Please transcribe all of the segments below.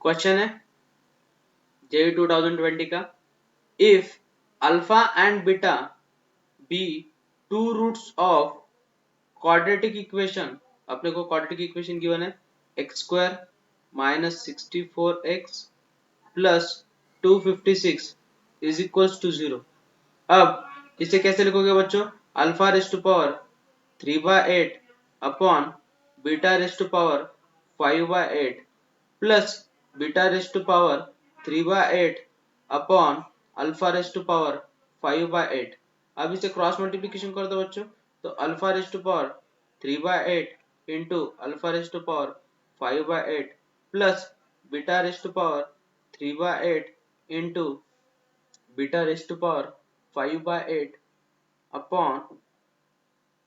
Question है JEE 2020 का, if alpha and beta be two roots of quadratic equation, अपने को क्वाड्रेटिक इक्वेशन गिवन है x square minus 64x plus 256 is equals to 0। अब इसे कैसे लिखोगे बच्चों, alpha raised to power 3/8 upon beta raised to power 5/8 plus beta raised to power 3/8 upon alpha raised to power 5/8। अब इसे क्रॉस मल्टीप्लिकेशन कर दो बच्चों, तो alpha raised to power 3/8 into alpha raised to power 5/8 plus beta raised to power 3/8 into beta raised to power 5/8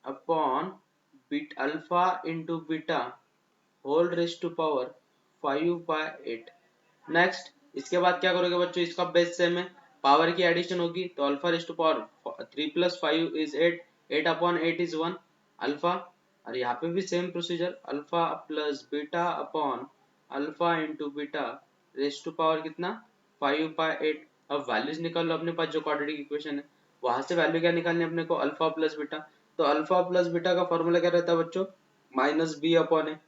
upon beta alpha into beta whole raised to power 5/8। Next इसके बाद क्या करोगे बच्चों, इसका बेस सेम है, power की addition होगी, तो alpha raised to power 3 plus 5 is 8, 8 upon 8 is 1 alpha, और यहाँ पे भी same procedure, alpha plus beta upon alpha into beta raised to power कितना 5/8। अब वैल्यूज निकाल लो अपने पास, जो क्वाड्रेटिक इक्वेशन है वहां से वैल्यू क्या निकालनी है अपने को, अल्फा प्लस बीटा, तो अल्फा प्लस बीटा का फॉर्मूला क्या रहता है बच्चों, माइनस बी अपॉन ए,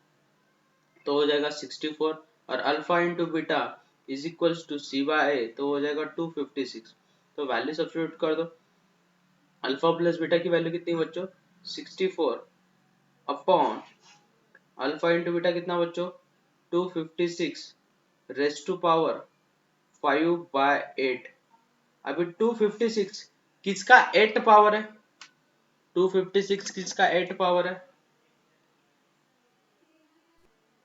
तो हो जाएगा 64, और alpha into beta is equals to c by a, तो हो जाएगा 256। तो वैल्यू सब्स्टिट्यूट कर दो, अल्फा प्लस बीटा की वैल्यू कितनी बच्चों 64 अपॉन अल्फा इंटू बीटा कितना बच्चों 256 रेस्ट टू पावर 5/8। अभी 256 किसका 8 पावर है, 256 किसका 8 पावर है,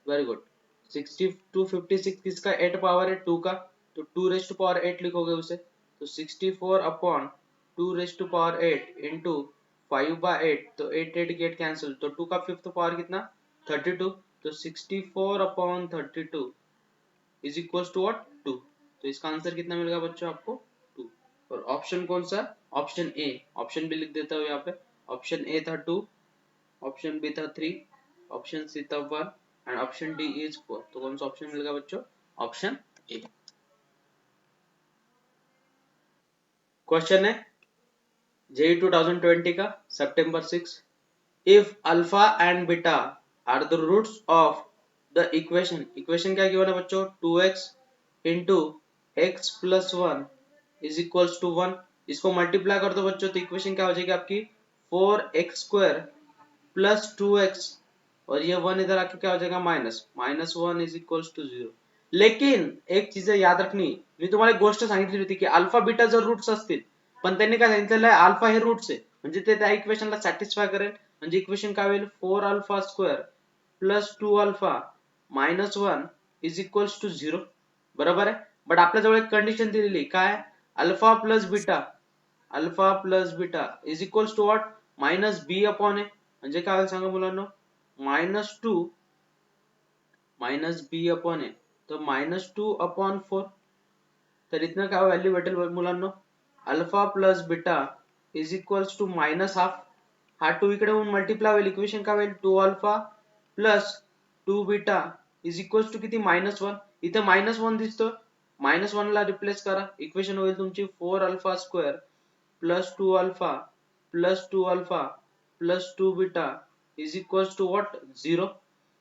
वेरी गुड, 256 किसका 8 पावर है 2 का, तो 2 रेस्ट टू पावर 8 लिखोगे उसे, तो 64 upon 2 raised to power 8 into 5/8, तो 8 गेट कैंसिल, तो 2 का फिफ्थ पावर कितना 32, तो 64 upon 32 is equal to what 2। तो इसका आंसर कितना मिलेगा बच्चों आपको 2। और ऑप्शन कौन सा, ऑप्शन ए, ऑप्शन भी लिख देता हूँ यहाँ पे, ऑप्शन ए था 2, ऑप्शन बी था 3, ऑप्शन सी था 1 एंड ऑप्शन डी इज 4। तो कौन सा ऑप्शन मिलेगा बच्चों, ऑप्शन ए। क्वेश्चन है जेई 2020 का सितंबर 6, if alpha and beta are the roots of the equation, equation क्या गिवन है बच्चों 2x into x plus 1 is equals to 1, इसको मल्टीप्लाई कर दो बच्चों, तो इक्वेशन क्या हो जाएगी आपकी 4x² प्लस 2x, और ये 1 इधर आके क्या हो जाएगा -1 इज इक्वल्स टू 0। लेकिन एक चीज याद रखनी, मी तुम्हाला एक गोष्ट सांगितली होती की अल्फा बीटा जर रूट्स असतील, पण त्यांनी काय सांगितलेलं आहे अल्फा हे रूट्स आहे, म्हणजे ते त्या इक्वेशनला सॅटिस्फाय करेल, म्हणजे इक्वेशन काय होईल 4α² प्लस 2α -1 इज इक्वल्स टू 0, बरोबर आहे। बट आपल्याजवळ एक कंडिशन दिलेली काय, alpha plus beta is equals to what -b upon a, म्हणजे काय होईल सांगा मुलांनो -2 अपॉन ए, तो -2 अपॉन 4, तर इथनं काय व्हॅल्यू भेटेल मुलांनो, alpha plus beta is equals to -half, हा 2 इकडे होऊन मल्टिप्लाय होईल, इक्वेशन काय होईल 2 alpha plus 2 beta is equals to किती -1, इथे -1 दिसतो, -1 ला रिप्लेस करा, इक्वेशन होईल तुमची 4α² plus 2 alpha plus 2 alpha plus 2 beta is equals to what 0।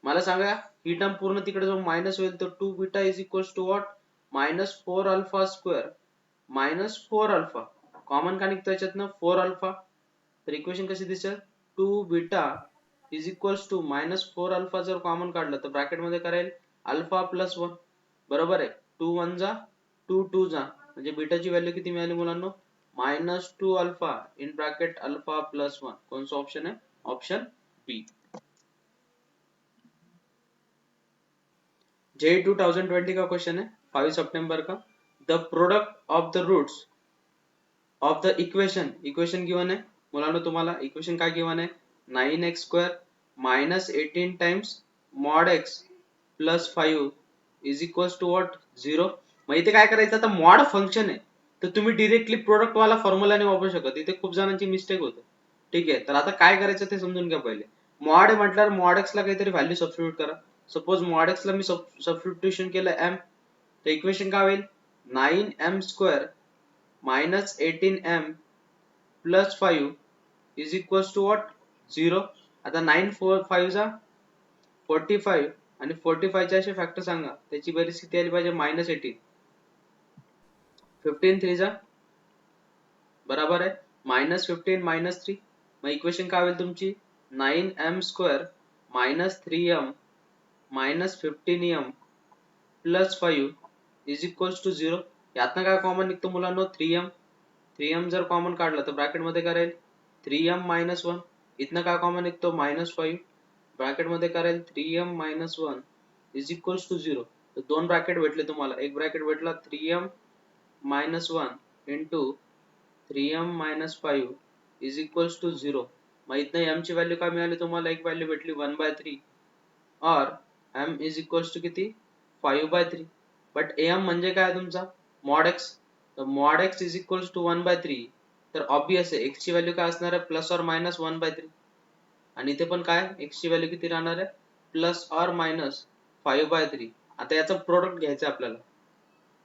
मला सांगा ही टर्म पूर्ण तिकडे जाऊन मायनस होईल, तर 2 beta is equals to what -4α² -4 alpha, common का निघतो याच्यातनं 4 अल्फा, तर इक्वेशन कशी दिसेल 2 beta is equals to -4 alpha, जर कॉमन काढलं तर ब्रॅकेट मध्ये करेल अल्फा प्लस 1, बरोबर आहे, 2 1 जा 2 2 जा, म्हणजे बीटाची व्हॅल्यू किती मिळाली मुलांनो -2 alpha in bracket alpha plus 1, कौन सा ऑप्शन है, ऑप्शन बी। जेई 2020 का क्वेश्चन है 5 सितंबर का, the product of the roots of the equation, equation given है मुलांनो, तुम्हाला इक्वेशन काय गिवन आहे 9x² minus 18 times mod x plus 5 is equals to what 0। मग इथे काय करायचं, आता मॉड फंक्शन आहे तर तुम्ही डायरेक्टली प्रोडक्ट वाला फॉर्म्युला नाही वापरू शकत, इथे खूप जणांची मिस्टेक होते, ठीक आहे। तर आता काय करायचं ते समजून घ्या पहिले, मॉड म्हटल्यावर मॉड x ला काहीतरी व्हॅल्यू सबस्टिट्यूट करा, सपोज मॉड x ला मी सबस्टिट्यूशन केलं m, तर इक्वेशन काय होईल 9m square minus 18m plus 5 is equals to what 0. आता 9 4 5 जा 45 आणि 45 चे असे फॅक्टर सांगा, त्याची बेरीज किती आली पाहिजे -18. 15 3 जा बराबर आहे -15 -3. मग इक्वेशन काय होईल तुमची 9m square minus 3m minus 15m plus 5 is equals to 0. यातनं काय कॉमन निघतो मुलांनो 3m. 3m जर कॉमन काढला तर ब्रॅकेट मध्ये करेल 3m मायनस 1. इथनं काय कॉमन निघतो -5. ब्रॅकेट मध्ये करेल 3m minus 1 is equals to 0. तर दोन ब्रॅकेट भेटले तुम्हाला. एक ब्रॅकेट भेटला 3m minus 1 into 3m minus 5 is equals to 0. मग इथनं m ची व्हॅल्यू काय मिळाली तुम्हाला, एक व्हॅल्यू भेटली 1/3 और m इज इक्वल्स टू किती 5/3. बट am म्हणजे काय तुमचा मॉड x. तर mod x is equals to 1/3. तर ऑब्वियस आहे x ची व्हॅल्यू काय असणार आहे प्लस और मायनस 1/3. आणि इथे पण काय x ची व्हॅल्यू किती राहणार आहे प्लस और मायनस 5/3. आता याचा प्रोडक्ट घ्यायचा आपल्याला.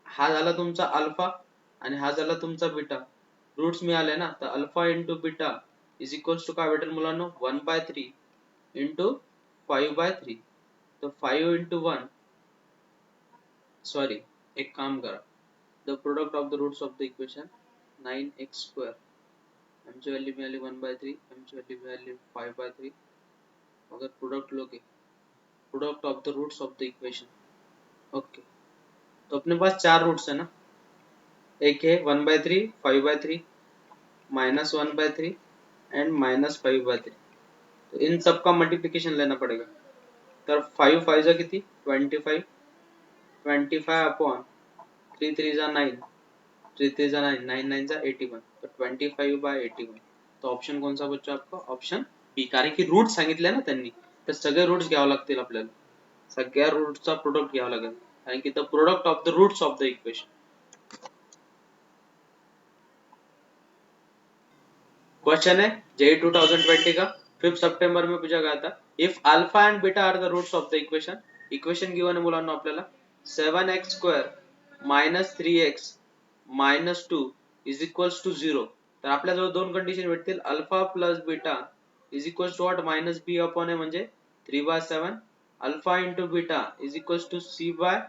हा झाला तुमचा अल्फा आणि हा झाला तुमचा बीटा. रूट्स मिळाले ना, तर alpha into beta is equals to काय भेटेल मुलांनो 1/3 इंटू 5/3. तर 5 इंटू 1 सॉरी एक काम करा, the product of the roots of the equation 9x square. m ची वैल्यू मिळाली 1/3, m ची वैल्यू मिळाली 5/3. अगर प्रोडक्ट लोगे product of the roots of the equation. Okay, तो अपने पास चार रूट्स है ना, एक है 1/3, 5/3, -1/3 एंड -5/3. तो इन सब का मल्टीप्लिकेशन लेना पड़ेगा. तर 5 5 जा किती 25, 25 अपॉन 3 3 जा 9, 3 3 जा 9, 9 9 जा 81. तो 25/81. तो ऑप्शन कोणसा बच्चा आपका ऑप्शन बी. कारण की रूट सांगितले ना त्यांनी, तर सगळे रूट्स घ्यावे लागतील आपल्याला. सगळ्या रूट्सचा प्रोडक्ट घ्यावा लागेल, कारण की the product of the roots of the equation. Question है जेई 2020 का 5 सितंबर में पूछा गया था. If alpha and beta are the roots of the equation. Equation given आहे मुलांना आपल्याला 7x square minus 3x minus 2 is equals to 0. तर आपल्याजवळ दोन कंडिशन भेटतील, alpha plus beta is equals to what minus b upon a म्हणजे 3/7. Alpha into beta is equals to c by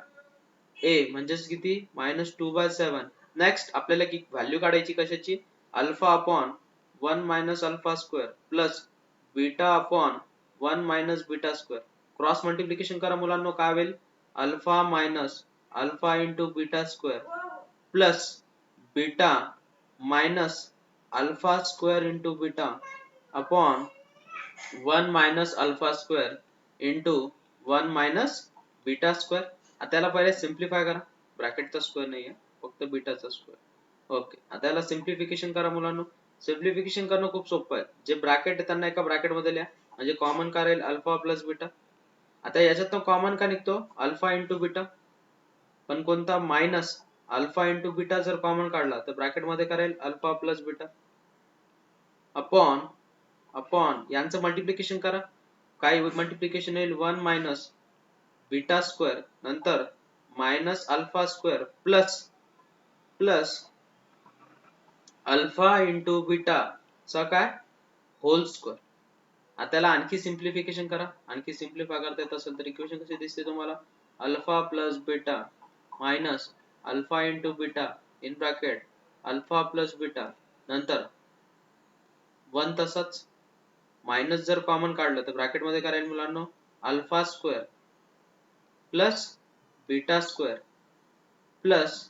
ए म्हणजेच किती -2/7. नेक्स्ट आपल्याला की व्हॅल्यू काढायची कशाची, alpha upon 1 minus alpha square plus beta upon 1 minus beta square. Cross multiplication करा मुलांनो, काय होईल alpha minus alpha into beta square plus beta minus alpha square into beta upon 1 minus alpha square into 1 minus beta square. आता याला पहिले simplify करा, ब्रॅकेटचा square नाही आहे, फक्त बीटाचा स्क्वेअर. ओके, आता याला सिम्प्लिफिकेशन करा मुलांनो. सिम्प्लिफिकेशन करणं खूप सोपं आहे. जे ब्रॅकेट आहे त्यांना एका ब्रॅकेट मध्ये लिहा, म्हणजे कॉमन काय राहील अल्फा प्लस बीटा. आता याच्यातनं कॉमन का निघतो अल्फा इंटू बीटा, पण कोणता मायनस अल्फा इंटू बीटा जर कॉमन काढला तर ब्रॅकेट मध्ये काय राहील alpha plus beta upon upon यांचं मल्टिप्लिकेशन करा. काय मल्टिप्लिकेशन येईल 1 मायनस बीटा स्क्वेअर नंतर minus alpha square plus plus alpha into beta चा काय होल स्क्वेअर. आता त्याला आणखी सिम्प्लिफिकेशन करा. आणखी सिम्प्लिफाय करता येत असेल तर इक्वेशन कशी दिसते तुम्हाला, alpha plus beta minus alpha into beta in bracket alpha plus beta नंतर 1 तसंच मायनस जर कॉमन काढलं तर ब्रॅकेट मध्ये काय राहील मुलांनो alpha square plus beta square plus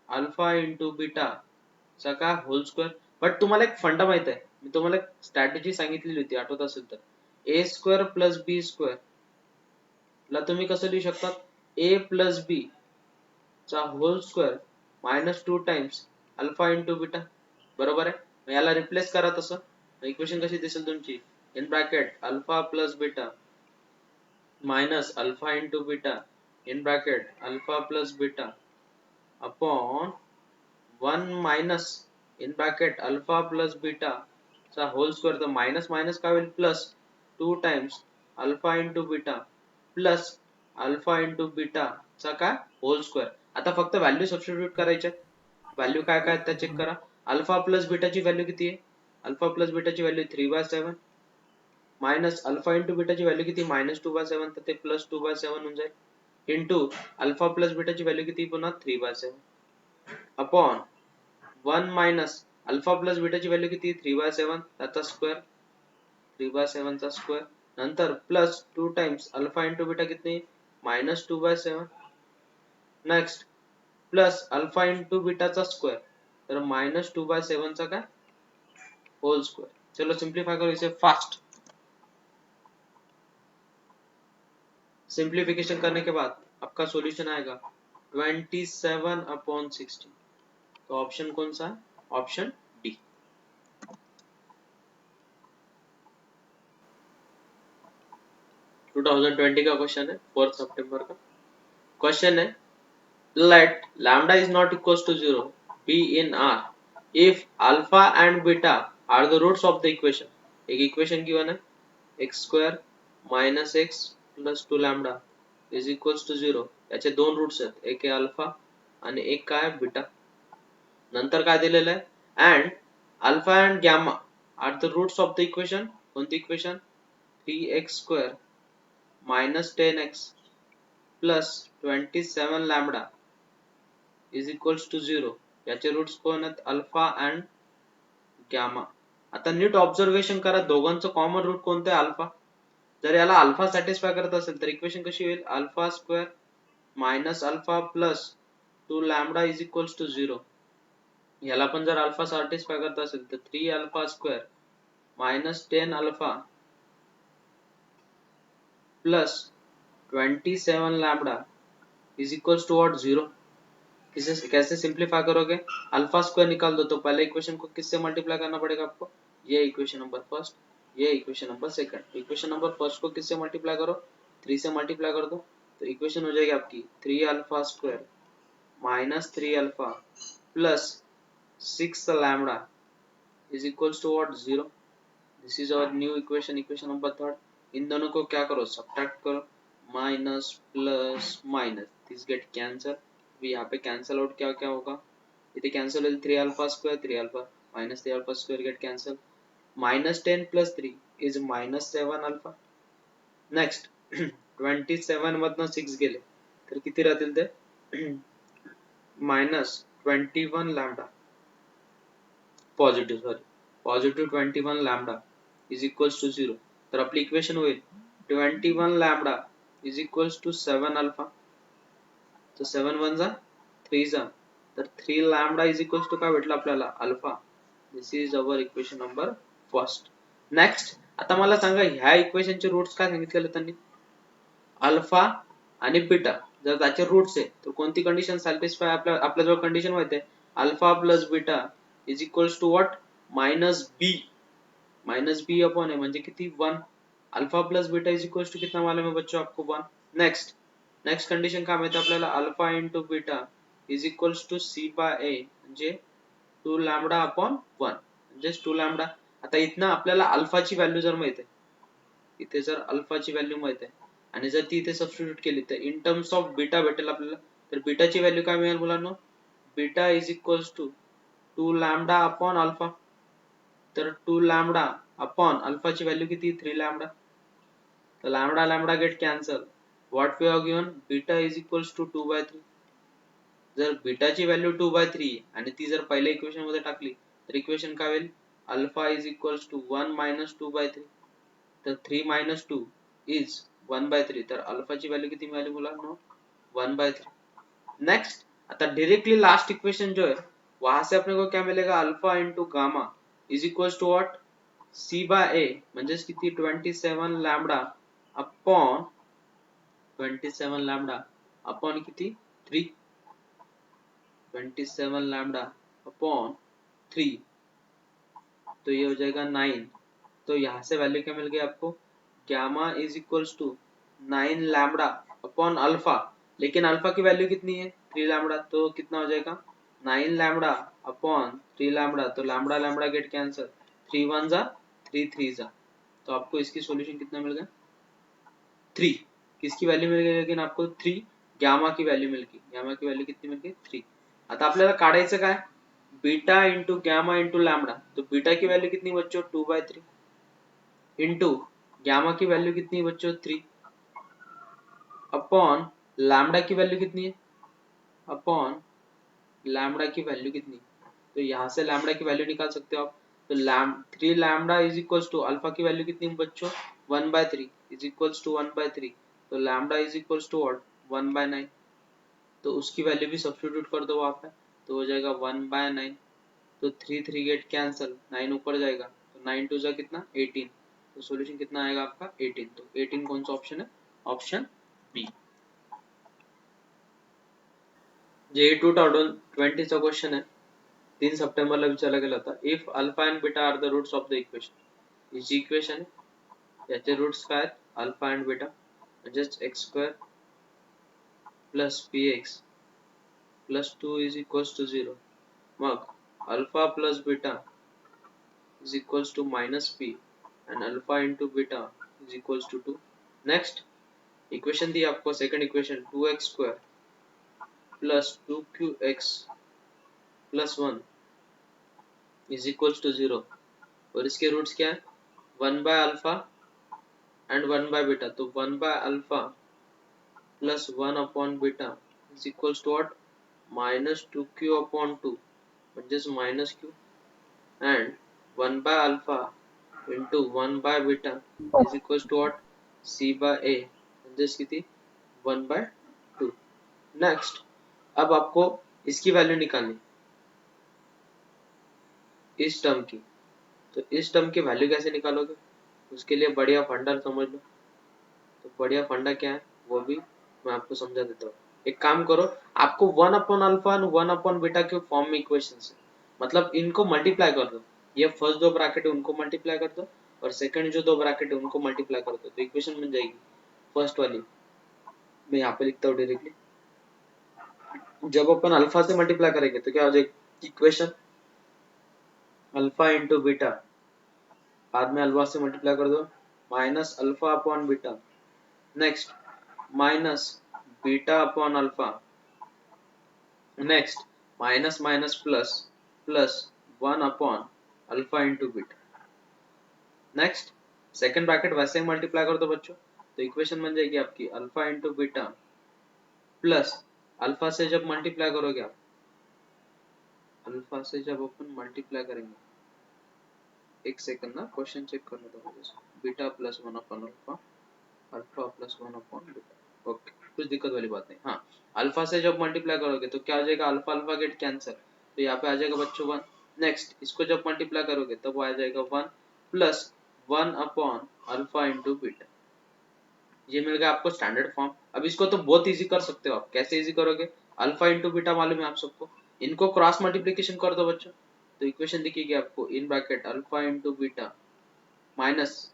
alpha into beta चा काय होल स्क्वेअर. बट तुम्हाला एक फंडा माहित आहे, मी तुम्हाला एक स्ट्रॅटेजी सांगितलेली होती आठवत असेल तर, a square plus b square ला तुम्ही कसं लिहू शकता ए प्लस बी चा whole square minus 2 times alpha into beta. बरोबर आहे. मग याला रिप्लेस करा तसं, इक्वेशन कशी दिसेल तुमची in bracket alpha plus beta minus alpha into beta in bracket alpha plus beta upon 1 minus in bracket alpha plus beta चा होल स्क्वेअर. तर मायनस मायनस काय होईल plus 2 times alpha into beta plus alpha into beta चा काय whole square. आता फक्त value substitute करायच्या. Value काय काय त्या चेक करा. अल्फा प्लस बीटाची व्हॅल्यू किती आहे? अल्फा प्लस बीटाची व्हॅल्यू 3/7 मायनस अल्फा इंटू बीटाची व्हॅल्यू किती -2/7 तर ते +2/7 होऊन जाईल इंटू अल्फा प्लस बीटाची व्हॅल्यू किती पुन्हा 3/7 अपॉन 1 मायनस अल्फा प्लस बीटाची व्हॅल्यू किती 3/7 त्याचा स्क्वेअर 3/7 चा स्क्वेअर नंतर plus 2 times alpha into beta किती -2/7 नेक्स्ट प्लस अल्फा इंटू बीटाचा स्क्वेअर तर -2/7 चा काय होल स्क्वेअर. चलो सिंप्लीफाई करो इसे फास्ट. सिंप्लीफिकेशन करने के बाद आपका सॉल्यूशन आएगा 27/16. तो ऑप्शन कौन सा है? Option D. टू 2020 का क्वेश्चन है 4 सितंबर का क्वेश्चन है. Let lambda is not equals to 0 be in R if alpha and beta are the roots of the equation. एक इक्वेशन गिवन है x square minus x plus 2 lambda is equals to 0. याचे दोन roots आहेत एक आहे alpha आणि एक काय बीटा. नंतर काय दिलेलं आहे and alpha and gamma are the roots of the equation. कोणती equation 3x square minus 10x plus 27 lambda is equals to 0. याचे रूट्स कोण आहेत अल्फा अँड गॅमा. आता नीट ऑब्झर्वेशन करा दोघांचं कॉमन रूट कोणतं आहे अल्फा. जर याला अल्फा सॅटिस्फाय करत असेल तर इक्वेशन कशी होईल alpha square minus alpha plus 2 lambda is equals to 0. याला पण जर अल्फा सॅटिस्फाय करत असेल तर 3 alpha square minus 10 alpha plus 27 lambda is equals to what 0. इसे कैसे सिंप्लीफाई करोगे अल्फा स्क्वायर निकाल दो तो पहले इक्वेशन को किससे मल्टीप्लाई करना पड़ेगा आपको ये इक्वेशन नंबर फर्स्ट ये equation number second. Equation number first को किससे मल्टीप्लाई करो 3 से मल्टीप्लाई कर दो तो इक्वेशन हो जाएगी आपकी 3 alpha square minus 3 alpha plus 6 lambda is equals to what 0. This is our new equation equation number third. इन दोनों को क्या करो सब्ट्रैक्ट करो minus plus minus this get cancel. यहाँ पे कैंसल आउट क्या क्या होगा इथे कैंसल होईल 3 alpha square 3 alpha minus 3 alpha square get cancel -10 + 3 इज -7 अल्फा. नेक्स्ट 27 मधनं 6 गेले तर किती राहतील ते -21 lambda positive sorry positive 21 lambda is equals to 0. तर आपली इक्वेशन होईल 21 lambda is equals to 7 alpha. तो 7 1 जा 3 जा तर 3 लॅम्बडा इज इक्वल्स टू काय भेटलं आपल्याला alpha. This is our equation number first. Next आता मला सांगा ह्या इक्वेशनचे रूट्स काय सांगितलेले त्यांनी अल्फा आणि बीटा. जर त्याचे रूट्स आहे तर कोणती कंडिशन सॅटिस्फाय आपल्या जवळ कंडिशन माहिती आहे alpha plus beta is equals to what -b upon है म्हणजे किती 1. Alpha plus beta is equals to कितना मालूम है बच्चों आपको 1. नेक्स्ट कंडिशन काय माहिती आपल्याला alpha into beta is equals to c/a म्हणजे 2 लॅम्बडा अपॉन 1 म्हणजेच 2 लॅम्बडा. आता इथनं आपल्याला अल्फाची व्हॅल्यू जर माहिती आहे इथे जर अल्फाची व्हॅल्यू माहिती आहे आणि जर ती इथे सबस्टिट्यूट केली तर इन टर्म्स ऑफ बीटा भेटेल आपल्याला. तर बीटाची व्हॅल्यू काय मिळेल मुलांनो beta is equals to 2 lambda upon alpha. तर 2 लॅम्बडा अपॉन अल्फाची व्हॅल्यू किती 3 लॅम्बडा. तर lambda lambda get cancel what we have given beta is equals to 2/3. जर बीटाची व्हॅल्यू 2/3 आणि ती जर पहिल्या इक्वेशन मध्ये टाकली तर इक्वेशन काय होईल अल्फा इज इक्वल्स टू 1 - 2/3. तर 3 - 2 इज 1/3. तर अल्फाची व्हॅल्यू किती मिळाली मुलांनो 1/3. नेक्स्ट आता डायरेक्टली लास्ट इक्वेशन जो है वहां से अपने को क्या मिलेगा alpha into gamma is equals to what c/a म्हणजेच किती 27 लॅम्बडा अपॉन 27 लैम्बडा अपॉन किती 3 27 लैम्बडा अपॉन 3 तो ये हो जाएगा 9. तो यहाँ से वैल्यू क्या मिल गई आपको gamma is equals to 9 lambda upon alpha. लेकिन अल्फा की वैल्यू कितनी है 3 लैम्बडा तो कितना हो जाएगा 9 लैम्बडा अपॉन 3 लैम्बडा. तो लैम्बडा लैम्बडा गेट कैंसल 3 1 जा 3 3 जा. तो आपको इसकी सॉल्यूशन कितना मिल गया 3. किसकी व्हॅल्यू मिल गई, लेकिन आपको 3 गॅमा की व्हॅल्यू मिल गई. गॅमा की व्हॅल्यू किती मिल गई 3. आता आपल्याला काढायचं काय, beta into gamma into lambda. तो बीटा की वैल्यू कितनी बच्चों 2/3 इंटू गैमा की वैल्यू कितनी बच्चों 3 अपॉन लैम्डा की वैल्यू कितनी है, अपॉन लैम्डा की वैल्यू कितनी. तो यहाँ से लैम्डा की वैल्यू निकाल सकते हो आप. तो 3 lambda is equals to alpha की वैल्यू कितनी बच्चों 1/3 इज इक्वल्स टू 1/3. तो लैम्डा इज इक्वल्स टू 1/9. तो उसकी वैल्यू भी सब्स्टिट्यूट कर दो वहाँ पे. तो हो जाएगा 1/9. तो 3 3 गेट कैंसल, 9 ऊपर जाएगा. तो 9 टू जा कितना 18. तो सॉल्यूशन कितना आएगा आपका 18. तो 18 कौन सा ऑप्शन है, ऑप्शन बी. जे 2020 चा क्वेश्चन आहे. 3 सप्टेंबरला विचारला गेला होता. If alpha and beta are the roots of the equation. ही जी इक्वेशन आहे, याचे रूट्स काय आहेत, अल्फा अँड बीटा म्हणजेच x² plus px plus 2 is equals to 0. मग alpha plus beta is equals to minus p and alpha into beta is equals to 2. Next equation दी आपको second equation 2x square plus 2qx plus 1 is equals to 0. और इसके roots क्या है 1 by alpha and 1 by beta. तो 1 by alpha plus 1 upon beta is equals to what minus 2q upon 2 म्हणजेच minus q and 1 by alpha into 1 by beta is equals to what c by a म्हणजेच किती 1/2. Next अब आपको इसकी value निकालनी इस term की. तो इस टर्म की वैल्यू कैसे निकालोगे, उसके लिए बढ़िया फंडा समझ लो. तो बढ़िया फंडा क्या है वो भी मैं आपको समझा देता हूँ. एक काम करो, आपको 1 अपॉन अल्फा और 1 अपॉन बीटा के फॉर्म में इक्वेशन है, मतलब इनको मल्टीप्लाई कर दो. ये फर्स्ट दो ब्रैकेट है उनको मल्टीप्लाई कर दो और सेकंड जो दो ब्रैकेट है उनको मल्टीप्लाई कर दो. तो इक्वेशन बन जाएगी फर्स्ट वाली. मैं यहाँ पे लिखता हूँ डायरेक्टली. जब अपन अल्फा से मल्टीप्लाई करेंगे तो क्या हो जाएगी इक्वेशन अल्फा इंटू बीटा, बाद में अल्फा से मल्टीप्लाई कर दो minus alpha upon beta. Next minus beta upon alpha. Next minus minus plus plus 1 upon alpha into beta. Next second bracket वैसे ही मल्टीप्लाई कर दो बच्चों. तो इक्वेशन बन जाएगी आपकी alpha into beta plus alpha से जब मल्टीप्लाई करोगे आप, अल्फा से जब अपन मल्टीप्लाई करेंगे, एक सेकंड ना क्वेश्चन चेक करने दो मुझे. Beta plus 1 upon alpha, alpha plus 1 upon beta. Okay कुछ दिक्कत वाली बात नहीं. हाँ अल्फा से जब मल्टीप्लाई करोगे तो क्या आ जाएगा अल्फा अल्फा गेट कैंसिल. तो यहाँ पे आ जाएगा बच्चों 1. नेक्स्ट इसको जब मल्टीप्लाई करोगे तब आ जाएगा 1 plus 1 upon alpha into beta. ये मिल गया आपको स्टैंडर्ड फॉर्म. अब इसको तो बहुत इजी कर सकते हो आप. कैसे इजी करोगे, अल्फा इंटू बीटा मालूम है आप सबको, इनको क्रॉस मल्टीप्लीकेशन कर दो बच्चों. तो इक्वेशन दिखेगी आपको in bracket alpha into beta minus,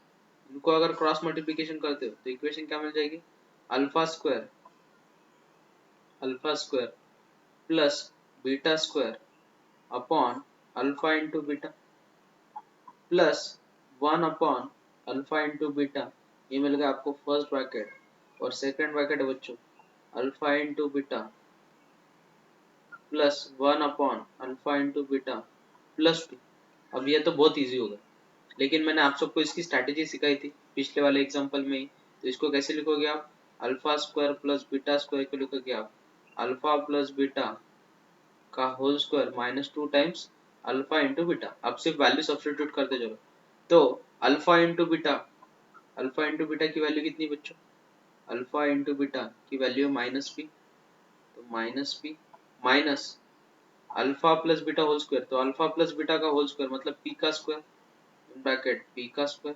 इनको अगर क्रॉस मल्टीप्लीकेशन करते हो तो इक्वेशन क्या मिल जाएगी alpha square plus beta square upon alpha into beta plus 1 upon alpha into beta. ये मिल गया आपको फर्स्ट ब्रैकेट. और सेकंड ब्रैकेट है बच्चों alpha into beta plus 1 upon alpha into beta plus 2. अब ये तो बहुत इजी होगा, लेकिन मैंने आप सबको इसकी स्ट्रैटेजी सिखाई थी पिछले वाले एग्जांपल में ही. तो इसको कैसे लिखोगे आप, alpha square plus beta square को लिखोगे आप अल्फा प्लस बीटा का whole square minus 2 times alpha into beta. अब सिर्फ वैल्यू सब्स्टिट्यूट करते चलो. तो अल्फा इंटू बीटा की वैल्यू कितनी बच्चों, अल्फा इंटू बीटा की वैल्यू है माइनस पी. तो minus p minus alpha plus beta whole square. तो अल्फा प्लस बीटा का होल स्क्वायर मतलब पी का स्क्वायर ब्रैकेट पी का square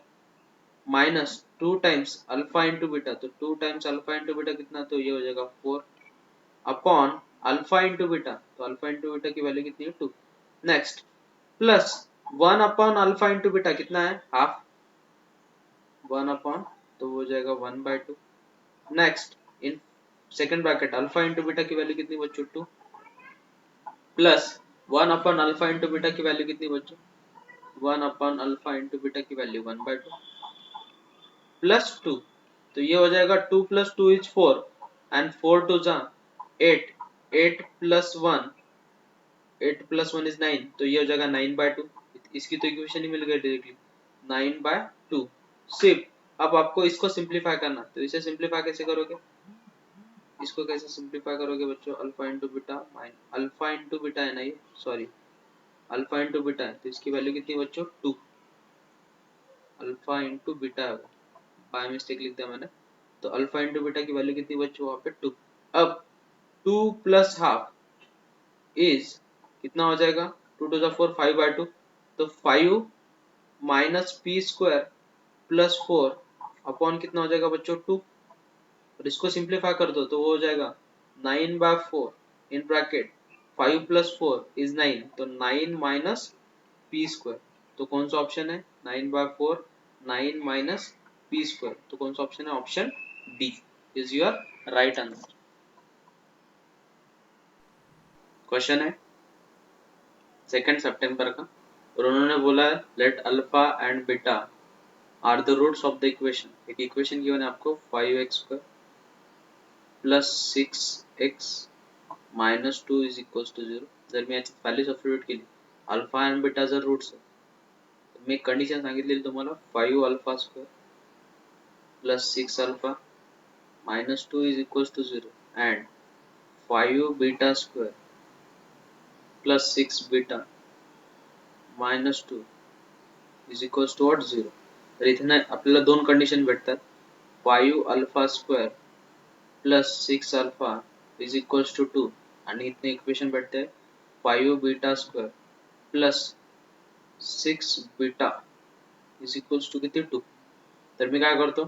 minus 2 times alpha into beta. तो 2 टाइम्स अल्फा इंटू बीटा कितना, तो ये हो जाएगा 4 अपॉन अल्फा इंटू बीटा. तो अल्फा इंटू बीटा की वैल्यू कितनी है 2. Next plus 1 upon alpha into beta कितना है हाफ, 1 अपॉन तो हो जाएगा 1/2. Next in second bracket alpha into beta की वैल्यू कितनी बच्चों 2 plus 1 upon alpha into beta की वैल्यू कितनी बच्चों 1 अपॉन अल्फा इंटू बीटा की वैल्यू 1/2 प्लस 2. तो ये हो जाएगा 2 + 2 इज 4 एंड 4 2 जा 8, 8 + 1, 8 + 1 इज 9, तो ये हो जाएगा 9/2। इसकी तो इक्वेशन ही मिल गई डायरेक्टली 9/2। सिर्फ अब आपको इसको सिंप्लीफाई करना, तो इसे सिंप्लीफाई कैसे करोगे, इसको कैसे सिंप्लीफाई करोगे बच्चों, alpha into beta alpha into beta है ना ये, सॉरी अल्फा इंटू बीटा है, तो इसकी वैल्यू कितनी बच्चों 2, अल्फा इंटू बीटा है, बाय मिस्टेक लिख दिया मैंने, तो अल्फा इंटू बीटा की वैल्यू कितनी बच्चों वहां पे 2। अब 2 + हाफ इज कितना हो जाएगा, 2 टू द 4 5/2, तो 5 minus P square plus 4 upon कितना हो जाएगा बच्चों 2, और इसको सिंप्लीफाई कर दो तो वो हो जाएगा 9/4 इन ब्रैकेट 5 + 4 इज 9, तो 9 माइनस पी स्क्वायर, तो कौन सा ऑप्शन है 9/4, 9 माइनस पी स्क्वायर, तो कौन सा ऑप्शन है, option D is your right answer. Question है 2 सितंबर का, और उन्होंने बोला है let alpha and beta are the roots of the equation. एक इक्वेशन गिवन है आपको 5x² plus 6x minus 2 is equals to 0, जर मी याची व्हॅल्यू सबस्टिट्यूट केली, अल्फा एंड बीटा जर रूट्स आहे, तर मी एक कंडिशन सांगितलेली तुम्हाला 5α² plus 6α minus 2 is equals to 0 and 5β² plus 6β minus 2 is equals to 0। तर इथे आपल्याला दोन कंडिशन भेटतात, 5α² प्लस 6α इज इक्वल्स टू 2, आणि इथे इक्वेशन भेटते 5β² प्लस 6β इज इक्वल्स टू किती 2। तर मी काय करतो,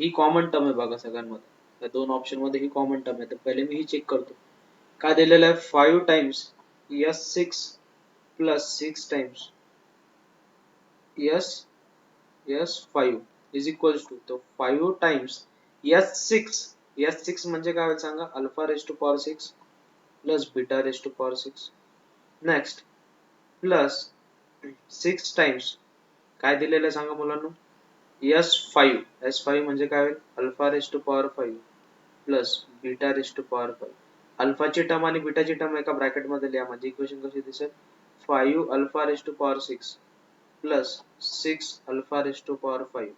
ही कॉमन टर्म आहे बघा सगळ्यांमध्ये, या दोन ऑप्शन मध्ये ही कॉमन टर्म आहे, तर पहिले मी ही चेक करतो, काय दिलेलं आहे 5 times s6 plus 6 times s5 is equals to, तो 5 टाइम्स s6 म्हणजे काय होईल सांगा, alpha raise to power 6 plus beta raise to power 6, next plus 6 times काय दिलेलं आहे सांगा मुलांनो, s5 म्हणजे काय होईल, alpha raise to power 5 plus beta raise to power 5, अल्फाची टर्म आणि बीटाची टर्म एका ब्रॅकेट मध्ये लिहा, म्हणजे इक्वेशन कशी दिसेल, 5 alpha raise to power 6 plus 6 alpha raise to power 5,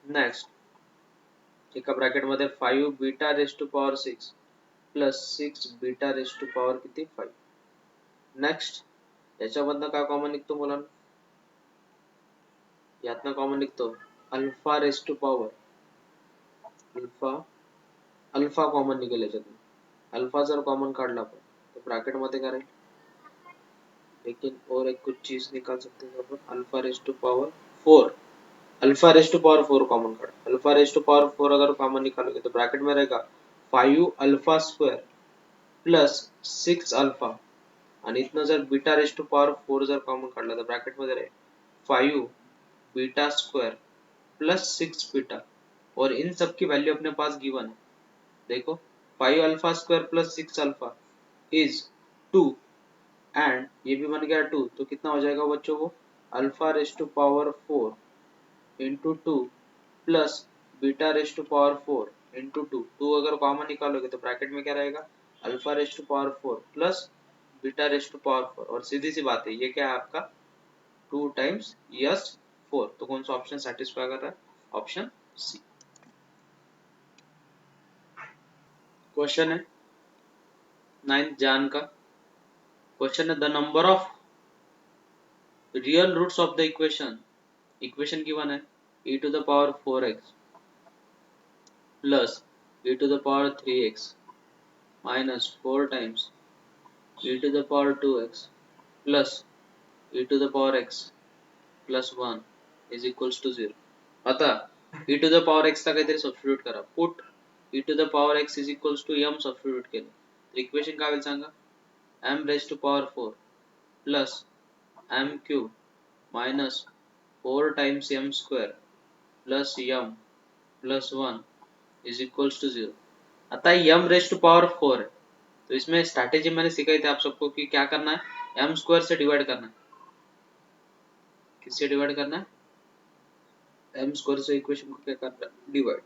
next एका ब्रॅकेट मध्ये 5 beta raise to power 6 plus 6 beta raise to power किती 5, नेक्स्ट याच्यामधनं काय कॉमन निघतो मुलांना, यातनं कॉमन निघतो alpha raise to power alpha common निघेल याच्यातून, अल्फा जर कॉमन काढला आपण तो ब्रॅकेट मध्ये काय राहील, लेकिन और एक कुछ चीज निकाल सकते हैं अपन, alpha raise to power 4, alpha raise to power 4 common काढ, अल्फा रेज टू पावर 4 अगर कॉमन निकालोगे तो ब्रैकेट में रहेगा 5α² प्लस 6α, आणि इतना जर बीटा रेज टू पावर 4 जर कॉमन काढला तर ब्रॅकेट मध्ये राहील 5β² प्लस 6β, और इन सब की वैल्यू अपने पास गिवन है, देखो 5α² प्लस 6α इज 2 एंड ये भी बन गया 2, तो कितना हो जाएगा बच्चों वो, alpha raise to power 4 into 2 plus beta raise to power 4 into 2 अगर कॉमन निकालोगे तो ब्रैकेट में क्या रहेगा, alpha raise to power 4 plus beta raise to power 4, और सीधी सी बात है ये क्या है आपका 2 टाइम्स s4, तो कौन सा ऑप्शन सेटिस्फाई कर रहा है, ऑप्शन सी। क्वेश्चन है 9th जान का, क्वेश्चन है the number of real roots of the equation given है e to the power 4x plus e to the power 3x minus 4 times e to the power 2x plus e to the power x plus 1 is equals to 0। आता e to the power x चा काहीतरी substitute करा, put e to the power x is equals to m substitute केलं तर equation काय होईल सांगा, m raised to power 4 plus m cube minus 4 times m square plus m plus 1 is equals to 0। आता m raise to power 4 है, तो इसमें strategy मैंने सिखाई थी आप सबको कि क्या करना है, m स्क्वायर से डिवाइड करना है, किससे डिवाइड करना है, m स्क्वायर से इक्वेशन को क्या करना है डिवाइड,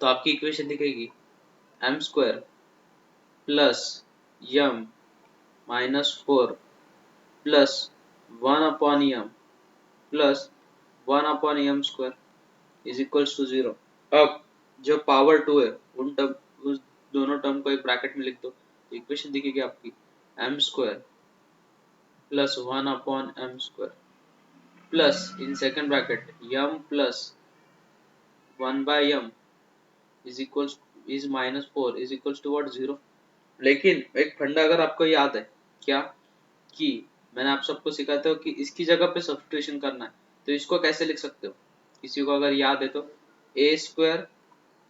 तो आपकी इक्वेशन दिखेगी m square plus m minus 4 plus 1 upon m plus 1 upon m square is equals to 0। अब जो पावर 2 है उस दोनों टर्म को एक ब्रैकेट में लिख दो, तो इक्वेशन दिखेगी आपकी m square plus 1 upon m square plus in second bracket m plus 1 by m is equals is minus 4 is equals to what 0। लेकिन एक फंडा अगर आपको याद है क्या, कि मैंने आप सबको सिखाता हूँ कि इसकी जगह पे सब्स्टिट्यूशन करना है, तो इसको कैसे लिख सकते हो, किसी को अगर याद है तो ए स्क्वायर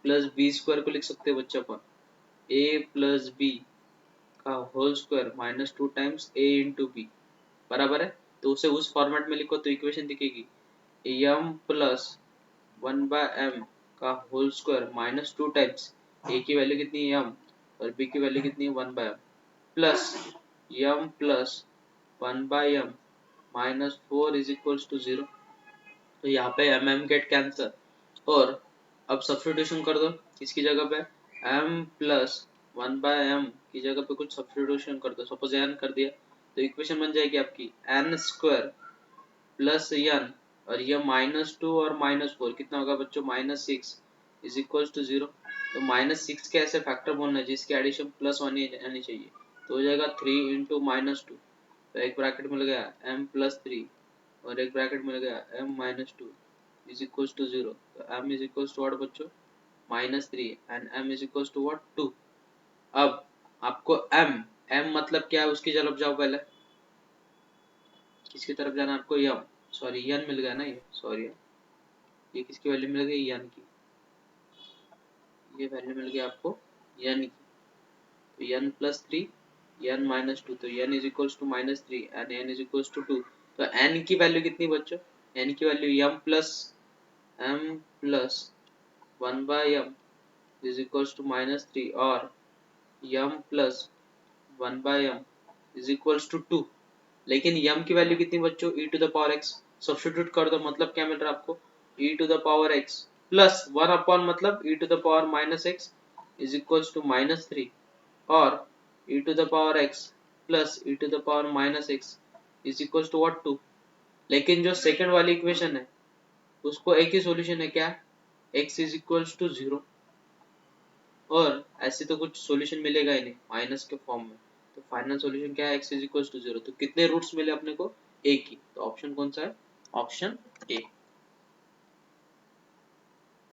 प्लस बी स्क्वायर को लिख सकते हो बच्चे अपन, ए प्लस बी का होल स्क्वायर माइनस 2 टाइम्स ए इंटू बी बराबर है। तो उसे उस फॉर्मेट में लिखो तो इक्वेशन दिखेगी एम प्लस 1 बाय एम का होल स्क्वायर माइनस 2 टाइम्स ए की वैल्यू कितनी है एम और बी की वैल्यू कितनी है 1 by m plus m plus 1 by m minus 4 is equals to 0। तो यहाँ पे एम एम गेट कैंसर और अब सब्स्टिट्यूशन कर दो इसकी जगह पे m प्लस 1 बाय एम की जगह पे कुछ सब्स्टिट्यूशन कर दो, सपोज n कर दिया तो इक्वेशन बन जाएगी आपकी n स्क्वायर प्लस n और ये माइनस 2 और माइनस 4 कितना होगा बच्चों माइनस 6 इज इक्वल टू 0। तो माइनस 6 के ऐसे फैक्टर बोलना है जिसकी एडिशन प्लस 1 आनी चाहिए, तो हो जाएगा 3 इंटू माइनस 2, तो एक ब्रैकेट मिल गया m प्लस 3 और एक ब्रैकेट मिल गया m minus 2 is equals to 0। तो m is equals to what बच्चों minus 3 and m is equals to what 2। अब आपको m मतलब क्या है उसकी तरफ जाओ पहले, किसकी तरफ जाना आपको m सॉरी n मिल गया ना, ये सॉरी ये किसकी वैल्यू मिल गई n की, ये वैल्यू मिल गई आपको n की, तो n प्लस 3 n माइनस 2, तो n is equals to minus 3 and n is equals to 2। तो n की वैल्यू कितनी बच्चों, n की वैल्यू m plus 1 by m is equals to minus 3 और m plus 1 by m is equals to 2। लेकिन m की वैल्यू कितनी बच्चों e to the power x, substitute कर दो मतलब क्या मिल रहा है आपको e to the power x plus 1 upon मतलब e to the power minus x is equals to minus 3 और e to the power x plus e to the power minus x is equals to what 2। लेकिन जो second वाली equation है उसको एक ही solution है क्या, x is equals to 0 और ऐसे तो कुछ सॉल्यूशन मिलेगा ही नहीं माइनस के फॉर्म में, तो फाइनल सॉल्यूशन क्या है x is equals to 0। तो कितने रूट्स मिले अपने को, एक ही, तो ऑप्शन कौन सा है, ऑप्शन ए।